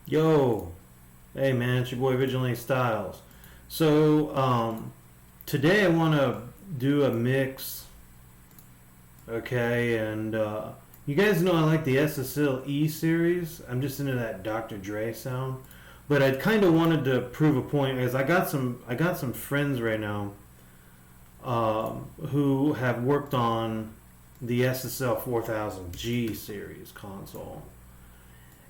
Yo, hey man, it's your boy Vigilante Styles. Today I want to do a mix, okay? And you guys know I like the SSL E series. I'm just into that Dr. Dre sound, but I kind of wanted to prove a point because I got some friends right now who have worked on the SSL 4000G series console.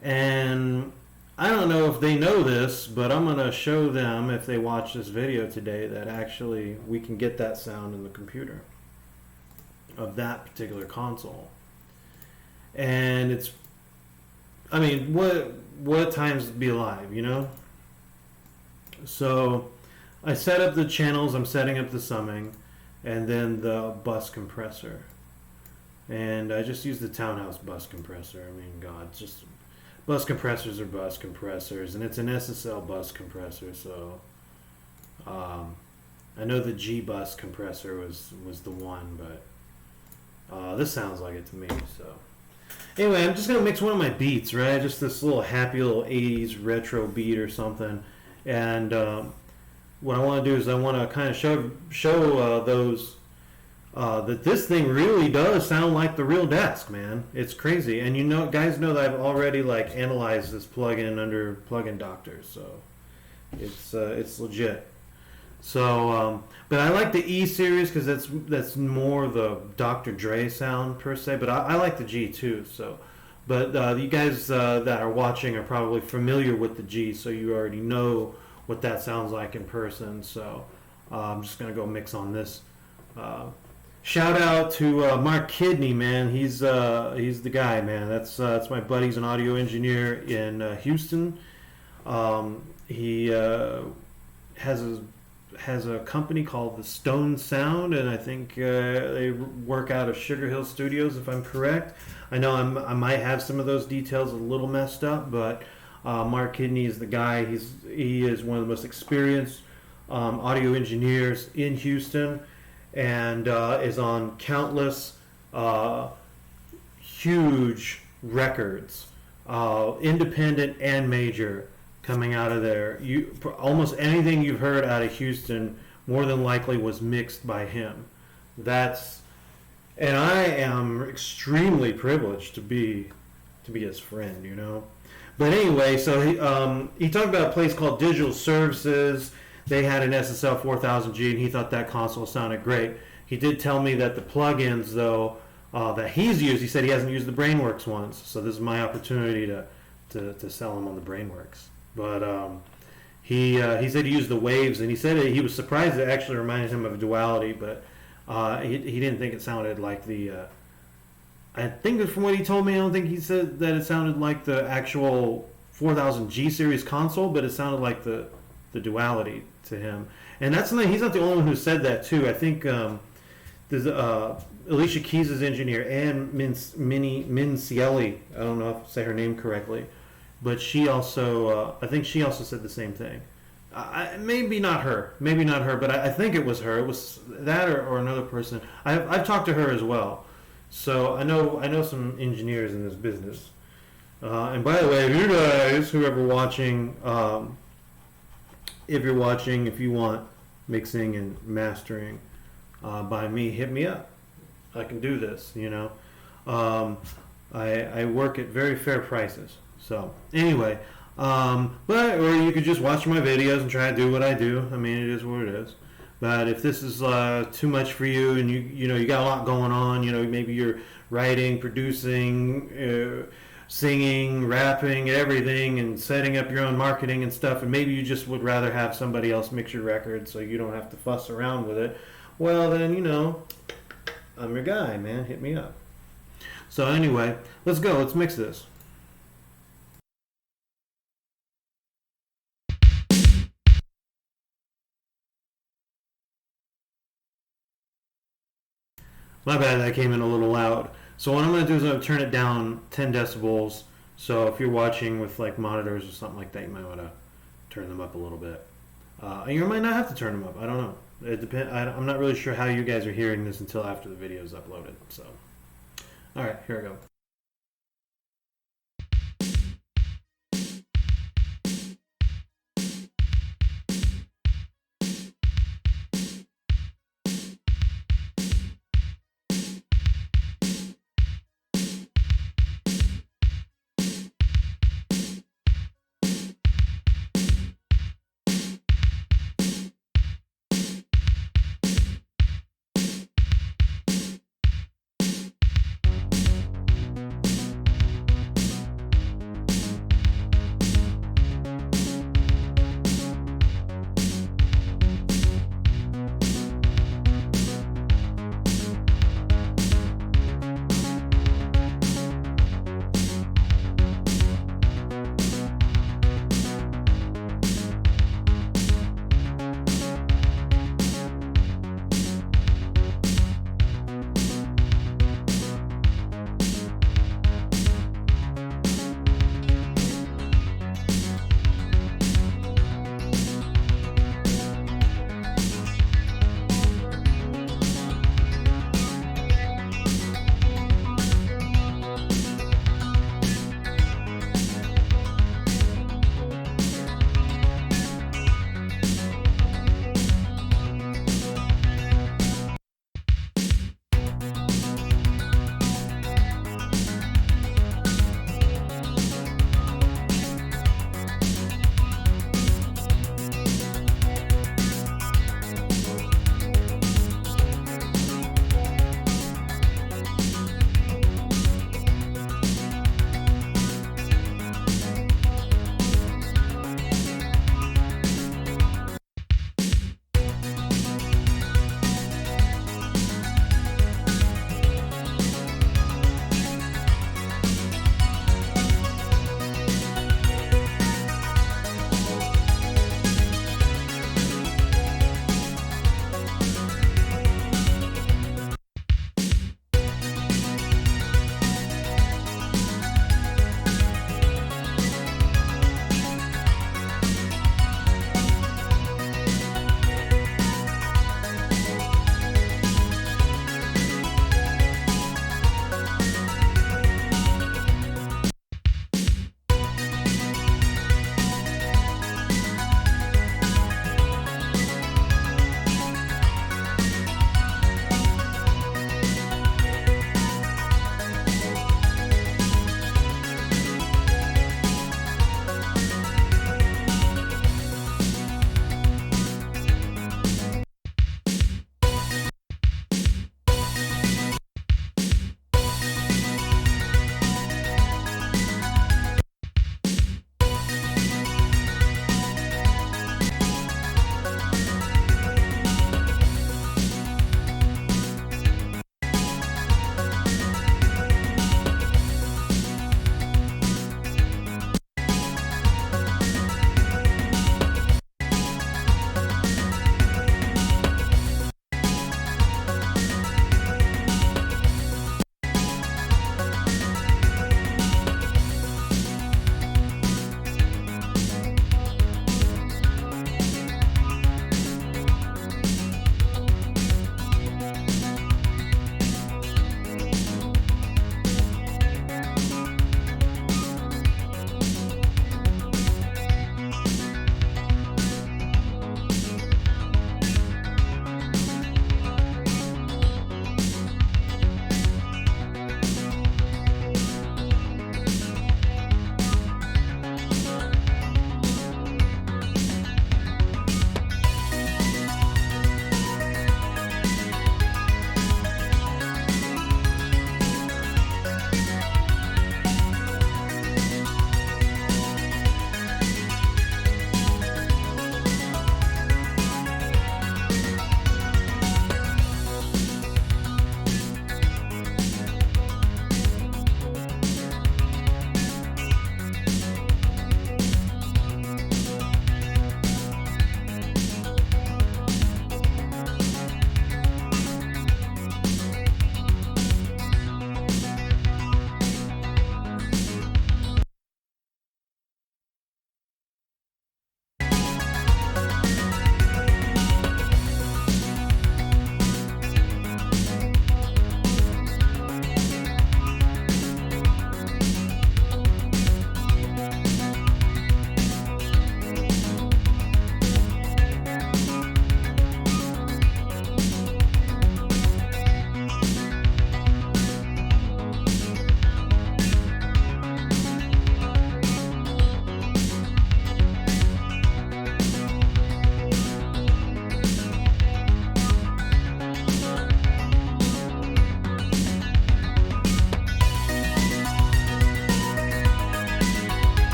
And I don't know if they know this, but I'm going to show them if they watch this video today that actually we can get that sound in the computer of that particular console. And it's, I mean, what times to be alive, you know? So I set up the channels, I'm setting up the summing, and then the bus compressor. And I just use the Townhouse bus compressor. I mean, God, just bus compressors are bus compressors, and it's an SSL bus compressor. So I know the G bus compressor was the one, but this sounds like it to me. So anyway, I'm just gonna mix one of my beats, right? Just this little happy little '80s retro beat or something. And what I want to do is I want to kind of show those. That this thing really does sound like the real desk, man. It's crazy, and you know, guys know that I've already like analyzed this plugin under Plugin Doctor, so it's legit. So, but I like the E series because that's more the Dr. Dre sound per se. But I like the G too. So, but you guys that are watching are probably familiar with the G, so you already know what that sounds like in person. So, I'm just gonna go mix on this. Shout out to Mark Kidney, man. He's the guy, man. That's my buddy. He's an audio engineer in Houston. He has a company called the Stone Sound, and I think they work out of Sugar Hill Studios, if I'm correct. I know I might have some of those details a little messed up, but Mark Kidney is the guy. He is one of the most experienced audio engineers in Houston, and is on countless huge records, independent and major, coming out of there. Almost anything you've heard out of Houston more than likely was mixed by him. And I am extremely privileged to be his friend, you know. But anyway, so he talked about a place called Digital Services. They had an SSL 4000G, and he thought that console sounded great. He did tell me that the plugins, though, that he's used, he said he hasn't used the Brainworks ones, so this is my opportunity to sell him on the Brainworks. But he said he used the Waves, and he said he was surprised it actually reminded him of Duality, but he didn't think it sounded like the... I think that from what he told me, I don't think he said that it sounded like the actual 4000G series console, but it sounded like the Duality to him. And that's something, he's not the only one who said that too. I think there's Alicia Keys' engineer, Ann Mincielli, I don't know if I say her name correctly, but she also I think she also said the same thing. Maybe not her, but I think it was her. It was that or another person. I've talked to her as well, so I know some engineers in this business. And by the way, if you guys who are watching, if you want mixing and mastering by me, hit me up. I can do this, you know. I work at very fair prices. So anyway, or you could just watch my videos and try to do what I do. I mean, it is what it is. But if this is too much for you, and you know you got a lot going on, you know, maybe you're writing, producing, singing, rapping, everything, and setting up your own marketing and stuff, and maybe you just would rather have somebody else mix your record so you don't have to fuss around with it, well then, you know, I'm your guy, man. Hit me up. So anyway, let's go. Let's mix this. My bad, that came in a little loud. So what I'm going to do is I'm going to turn it down 10 decibels. So if you're watching with like monitors or something like that, you might want to turn them up a little bit. You might not have to turn them up. I don't know. It depends. I'm not really sure how you guys are hearing this until after the video is uploaded. So, all right, here we go.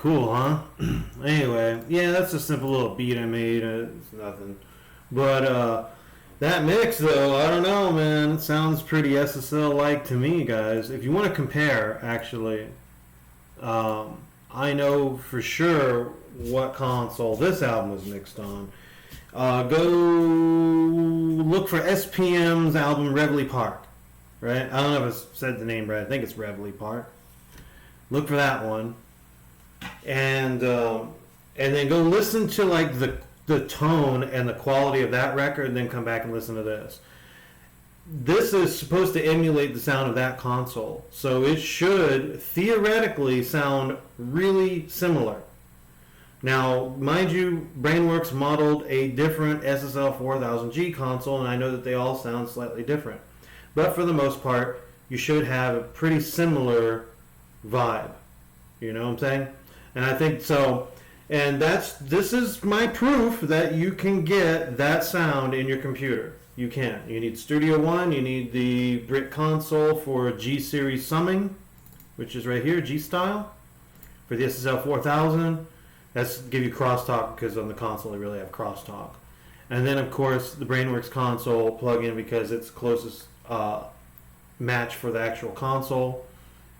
Cool, huh? Anyway, yeah, that's a simple little beat I made. It's nothing. But that mix, though, I don't know, man. It sounds pretty SSL-like to me, guys. If you want to compare, actually, I know for sure what console this album was mixed on. Go look for SPM's album Reveille Park, right? I don't know if I said the name right. I think it's Reveille Park. Look for that one, and then go listen to like the tone and the quality of that record, and then come back and listen to this. This is supposed to emulate the sound of that console, so it should theoretically sound really similar. Now, mind you, Brainworks modeled a different SSL 4000G console, and I know that they all sound slightly different. But for the most part, you should have a pretty similar vibe. You know what I'm saying? And I think so. And this is my proof that you can get that sound in your computer. You can. You need Studio One. You need the Brit console for G series summing, which is right here, G style, for the SSL 4000. That's give you crosstalk because on the console they really have crosstalk. And then of course the Brainworks console plugin because it's closest match for the actual console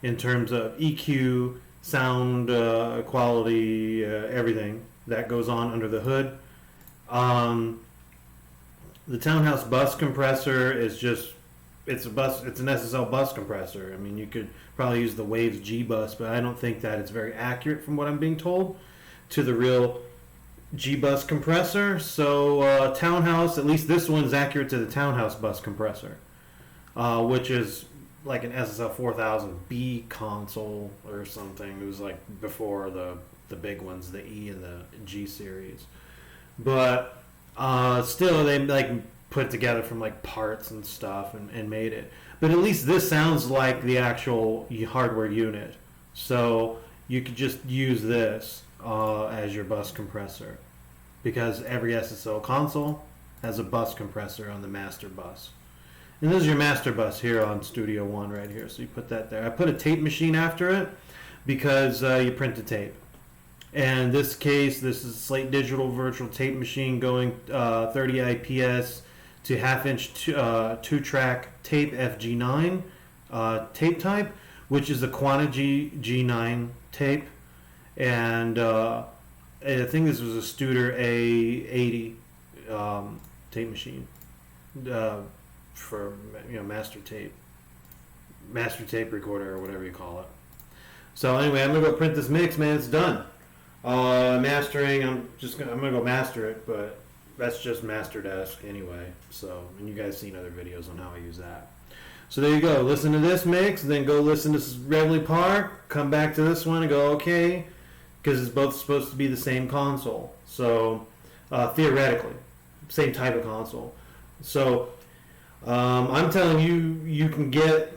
in terms of EQ, sound quality, everything that goes on under the hood. The Townhouse bus compressor is just it's an SSL bus compressor. I mean, you could probably use the Waves G bus, but I don't think that it's very accurate from what I'm being told to the real G bus compressor. So Townhouse, at least this one's accurate to the Townhouse bus compressor, which is like an SSL 4000B console or something. It was like before the big ones, the E and the G series. But still, they like put it together from like parts and stuff and made it. But at least this sounds like the actual hardware unit. So you could just use this as your bus compressor, because every SSL console has a bus compressor on the master bus. And this is your master bus here on Studio One right here. So you put that there. I put a tape machine after it because you print the tape. And in this case, this is a Slate Digital virtual tape machine going 30 IPS to half-inch 2-track tape FG9 tape type, which is a Quantity G9 tape. And I think this was a Studer A80 tape machine for master tape recorder or whatever you call it. So anyway, I'm gonna go print this mix, man. It's done. Mastering, I'm gonna go master it, but that's just Masterdesk anyway. So, and you guys seen other videos on how I use that. So there you go. Listen to this mix, then go listen to Reveille Park. Come back to this one and go okay, because it's both supposed to be the same console. So theoretically, same type of console. So I'm telling you, you can get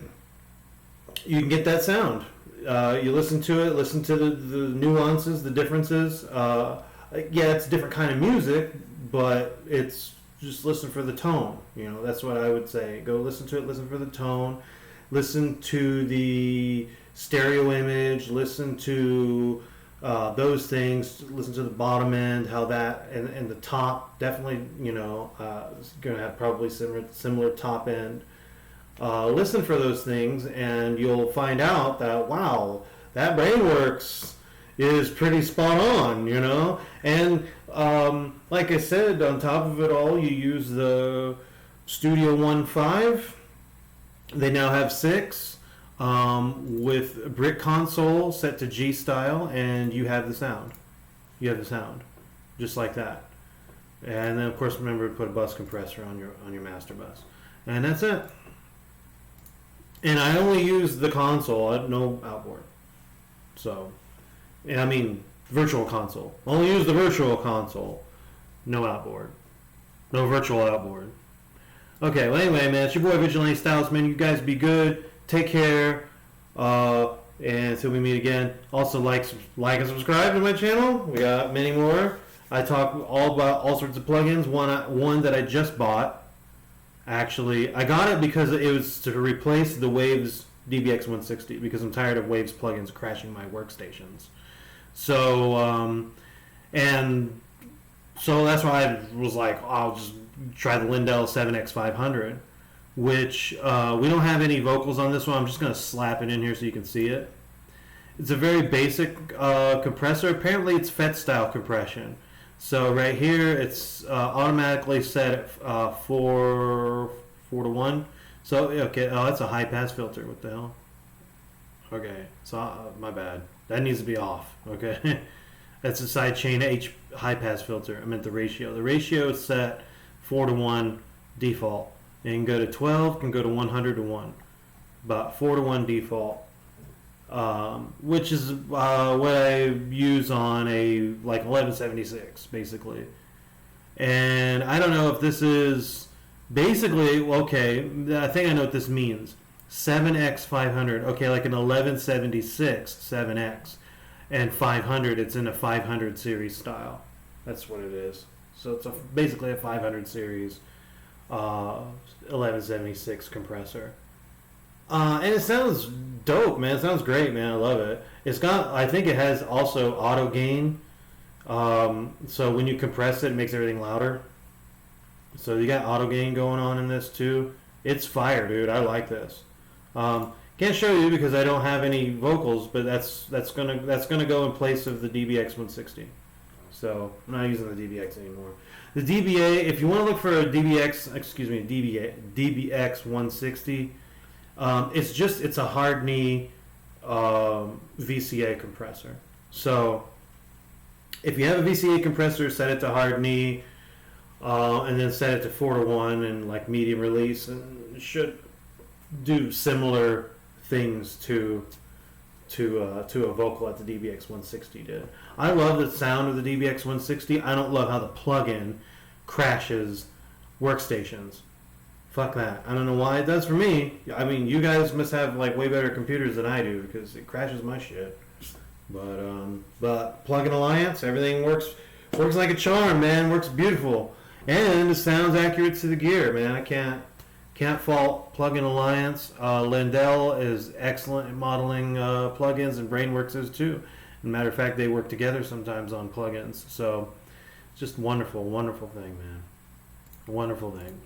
that sound. You listen to it, listen to the nuances, the differences. Yeah, it's a different kind of music, but it's just listen for the tone. That's what I would say. Go listen to it, listen for the tone, listen to the stereo image, listen to those things, listen to the bottom end, how that, and the top, definitely, is going to have probably similar top end. Listen for those things, and you'll find out that, wow, that Brainworks is pretty spot on, And like I said, on top of it all, you use the Studio One 5. They now have 6 with Brit console set to G style, and you have the sound. You have the sound, just like that. And then, of course, remember to put a bus compressor on your master bus, and that's it. And I only use the console, no outboard. So, I mean, virtual console. Only use the virtual console, no outboard. No virtual outboard. Okay, well, anyway, man, it's your boy Vigilante Styles, man. You guys be good. Take care. And until we meet again. Also, like and subscribe to my channel. We got many more. I talk all about all sorts of plugins. One that I just bought. Actually, I got it because it was to replace the Waves DBX 160 because I'm tired of Waves plugins crashing my workstations. So and so that's why I was like, oh, I'll just try the Lindell 7X500, which we don't have any vocals on this one. I'm just going to slap it in here so you can see it. It's a very basic compressor. Apparently it's FET style compression. So right here it's automatically set at 4 to 1. So okay, oh, that's a high pass filter. What the hell? Okay, so my bad. That needs to be off. Okay. That's a side chain H high pass filter. I meant the ratio. The ratio is set 4 to 1 default. And can go to 12, can go to 100 to 1. But 4 to 1 default. Which is what I use on a like 1176 basically. And I don't know if this is basically, okay, I think I know what this means. 7X500, okay, like an 1176 7X. And 500, it's in a 500 series style. That's what it is. So it's basically a 500 series 1176 compressor. And it sounds dope, man. It sounds great, man. I love it. It's got, I think it has also auto gain. So when you compress it, it makes everything louder. So you got auto gain going on in this too. It's fire, dude. I like this. Can't show you because I don't have any vocals, but that's gonna go in place of the DBX 160. So I'm not using the DBX anymore. The DBA, if you want to look for a DBX 160, it's a hard knee VCA compressor. So if you have a VCA compressor, set it to hard knee, and then set it to 4 to 1 and like medium release, and it should do similar things to a vocal that the DBX 160 did. I love the sound of the DBX 160. I don't love how the plug-in crashes workstations. Fuck that. I don't know why it does for me. I mean, you guys must have like way better computers than I do because it crashes my shit. But Plug-in Alliance, everything works like a charm, man. Works beautiful, and it sounds accurate to the gear, man. I can't fault Plug-in Alliance. Lindell is excellent at modeling plugins, and Brainworks is too. As a matter of fact, they work together sometimes on plugins. So, just wonderful, wonderful thing, man. Wonderful thing.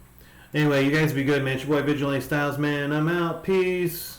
Anyway, you guys be good, man. It's your boy Vigilante Styles, man. I'm out. Peace.